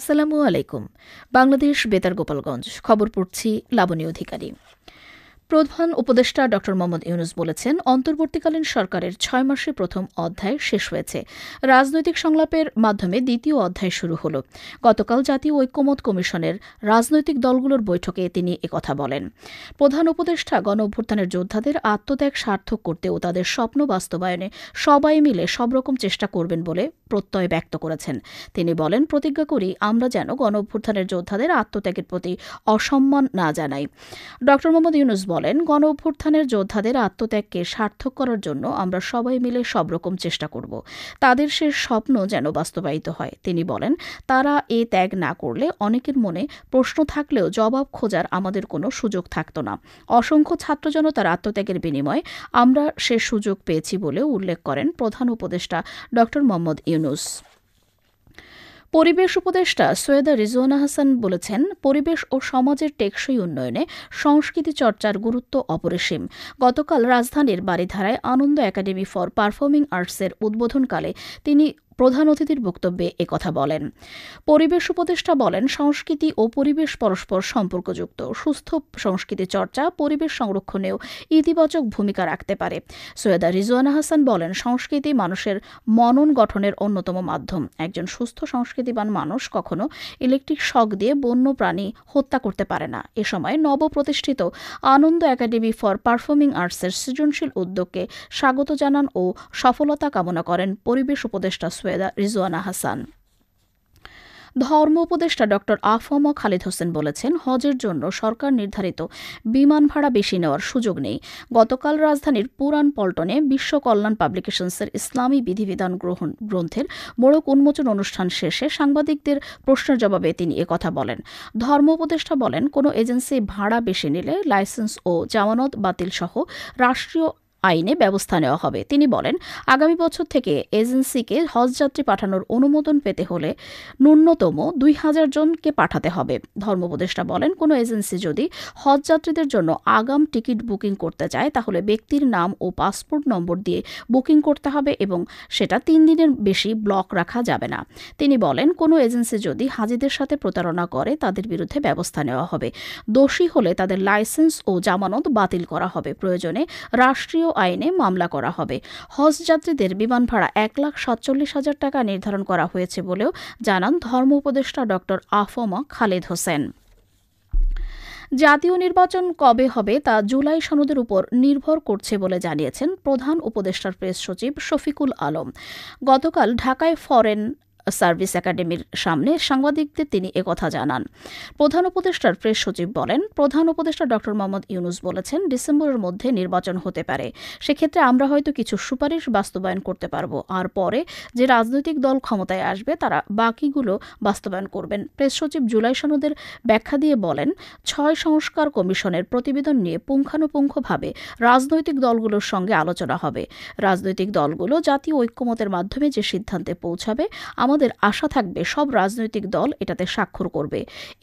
আসসালামু আলাইকুম। বাংলাদেশ বেতার গোপালগঞ্জ খবর পড়ছি লাবণী অধিকারী। প্রধান উপদেষ্টা ড মোহাম্মদ ইউনূস বলেছেন, অন্তর্বর্তীকালীন সরকারের ৬ মাসে প্রথম অধ্যায় শেষ হয়েছে। রাজনৈতিক সংলাপের মাধ্যমে দ্বিতীয় অধ্যায় শুরু হল। গতকাল জাতীয় ঐক্যমত্য কমিশনের রাজনৈতিক দলগুলোর বৈঠকে তিনি একথা বলেন। প্রধান উপদেষ্টা গণঅভ্যুত্থানের যোদ্ধাদের আত্মত্যাগ সার্থক করতে ও তাদের স্বপ্ন বাস্তবায়নে সবাই মিলে সব রকম চেষ্টা করবেন বলে প্রত্যয় ব্যক্ত করেছেন। তিনি বলেন, প্রতিজ্ঞা করি আমরা যেন গণঅভ্যুত্থানের যোদ্ধাদের আত্মত্যাগের প্রতি অসম্মান না জানাই। ড মোহাম্মদ ইউনূস বলেন, গণঅভ্যুত্থানের যোদ্ধাদের আত্মত্যাগকে সার্থক করার জন্য আমরা সবাই মিলে সব রকম চেষ্টা করব। তাদের সে স্বপ্ন যেন বাস্তবায়িত হয়। তিনি বলেন, তারা এ ত্যাগ না করলে অনেকের মনে প্রশ্ন থাকলেও জবাব খোঁজার আমাদের কোনো সুযোগ থাকত না। অসংখ্য ছাত্র জনতার আত্মত্যাগের বিনিময়ে আমরা সে সুযোগ পেয়েছি বলেও উল্লেখ করেন প্রধান উপদেষ্টা ড মোহাম্মদ ইউনূস। পরিবেশ উপদেষ্টা সৈয়দা রিজওয়ানা হাসান বলেছেন, পরিবেশ ও সমাজের টেকসই উন্নয়নে সংস্কৃতি চর্চার গুরুত্ব অপরিসীম। গতকাল রাজধানীর বারিধারায় আনন্দ একাডেমি ফর পারফর্মিং আর্টসের উদ্বোধনকালে তিনি প্রধান অতিথির বক্তব্যে একথা বলেন। পরিবেশ উপদেষ্টা বলেন, সংস্কৃতি ও পরিবেশ পরস্পর সম্পর্কযুক্ত। সুস্থ সংস্কৃতি চর্চা পরিবেশ সংরক্ষণেও ইতিবাচক ভূমিকা রাখতে পারে। সৈয়দা রিজওয়ানা হাসান বলেন, সংস্কৃতি মানুষের মনন গঠনের অন্যতম মাধ্যম। একজন সুস্থ সংস্কৃতিবান মানুষ কখনো ইলেকট্রিক শক দিয়ে বন্য প্রাণী হত্যা করতে পারে না। এ সময় নবপ্রতিষ্ঠিত আনন্দ একাডেমি ফর পারফর্মিং আর্টসের সৃজনশীল উদ্যোগকে স্বাগত জানান ও সফলতা কামনা করেন পরিবেশ উপদেষ্টা রিজওয়ানা হাসান। ধর্ম উপদেষ্টা ড আফম খালিদ হোসেন বলেছেন, হজের জন্য সরকার নির্ধারিত বিমান ভাড়া বেশি নেওয়ার সুযোগ নেই। গতকাল রাজধানীর পুরান পল্টনে বিশ্ব কল্যাণ পাবলিকেশনসের ইসলামী বিধিবিধান গ্রন্থের মোড়ক উন্মোচন অনুষ্ঠান শেষে সাংবাদিকদের প্রশ্নের জবাবে তিনি একথা বলেন। ধর্ম উপদেষ্টা বলেন, কোনো এজেন্সি ভাড়া বেশি নিলে লাইসেন্স ও জামানত বাতিল সহ রাষ্ট্রীয় আইনে ব্যবস্থা নেওয়া হবে। তিনি বলেন, আগামী বছর থেকে এজেন্সিকে হজযাত্রী পাঠানোর অনুমোদন পেতে হলে ন্যূনতম ২,০০০ জনকে পাঠাতে হবে। ধর্ম উপদেষ্টা বলেন, কোনো এজেন্সি যদি হজযাত্রীদের জন্য আগাম টিকিট বুকিং করতে চায় তাহলে ব্যক্তির নাম ও পাসপোর্ট নম্বর দিয়ে বুকিং করতে হবে এবং সেটা ৩ দিনের বেশি ব্লক রাখা যাবে না। তিনি বলেন, কোনো এজেন্সি যদি হাজিদের সাথে প্রতারণা করে তাদের বিরুদ্ধে ব্যবস্থা নেওয়া হবে। দোষী হলে তাদের লাইসেন্স ও জামানত বাতিল করা হবে। প্রয়োজনে রাষ্ট্রীয় আইনে মামলা করা হবে। হজ যাত্রীদের বিমান ভাড়া ১,৪৭,০০০ টাকা নির্ধারণ করা হয়েছে বলেও জানান ধর্ম উপদেষ্টা ড আফম খালিদ হোসেন। জাতীয় নির্বাচন কবে হবে তা জুলাই সনদের উপর নির্ভর করছে বলে জানিয়েছেন প্রধান উপদেষ্টার প্রেস সচিব শফিকুল আলম। গতকাল ঢাকায় ফরেন সার্ভিস একাডেমির সামনে সাংবাদিকদের তিনি একথা জানান। প্রধান উপদেষ্টার প্রেস সচিব বলেন, প্রধান উপদেষ্টা ড মোহাম্মদ ইউনূস বলেছেন, ডিসেম্বরের মধ্যে নির্বাচন হতে পারে। সেক্ষেত্রে আমরা হয়তো কিছু সুপারিশ বাস্তবায়ন করতে পারব, আর পরে যে রাজনৈতিক দল ক্ষমতায় আসবে তারা বাকিগুলো বাস্তবায়ন করবেন। প্রেস সচিব জুলাই সনদের ব্যাখ্যা দিয়ে বলেন, ৬ সংস্কার কমিশনের প্রতিবেদন নিয়ে পুঙ্খানুপুঙ্খভাবে রাজনৈতিক দলগুলোর সঙ্গে আলোচনা হবে। রাজনৈতিক দলগুলো জাতীয় ঐক্যমতের মাধ্যমে যে সিদ্ধান্তে পৌঁছাবে আমাদের আশা থাকবে সব রাজনৈতিক দল এটাতে স্বাক্ষর করবে।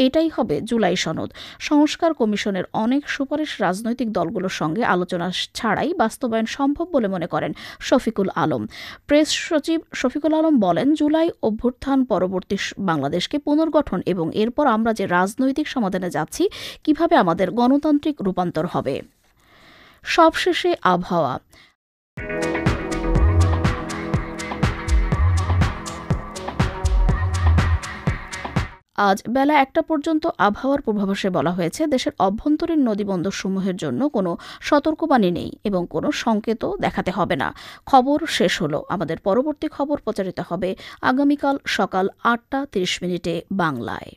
এটাই হবে জুলাই সনদ। সংস্কার কমিশনের অনেক সুপারিশ রাজনৈতিক দলগুলোর সঙ্গে আলোচনা ছাড়াই বাস্তবায়ন সম্ভব বলে মনে করেন শফিকুল আলম। প্রেস সচিব শফিকুল আলম বলেন, জুলাই অভ্যুত্থান পরবর্তী বাংলাদেশকে পুনর্গঠন এবং এরপর আমরা যে রাজনৈতিক সমাধানে যাচ্ছি কিভাবে আমাদের গণতান্ত্রিক রূপান্তর হবে। সবশেষে আবহাওয়া। আজ বেলা ১টা পর্যন্ত আবহাওয়ার পূর্বাভাসে বলা হয়েছে, দেশের অভ্যন্তরীণ নদীবন্দরসমূহের জন্য কোনো সতর্কবাণী নেই এবং কোনো সংকেতও দেখাতে হবে না। খবর শেষ হলো। আমাদের পরবর্তী খবর প্রচারিত হবে আগামীকাল সকাল ৮টা ৩০ মিনিটে বাংলায়।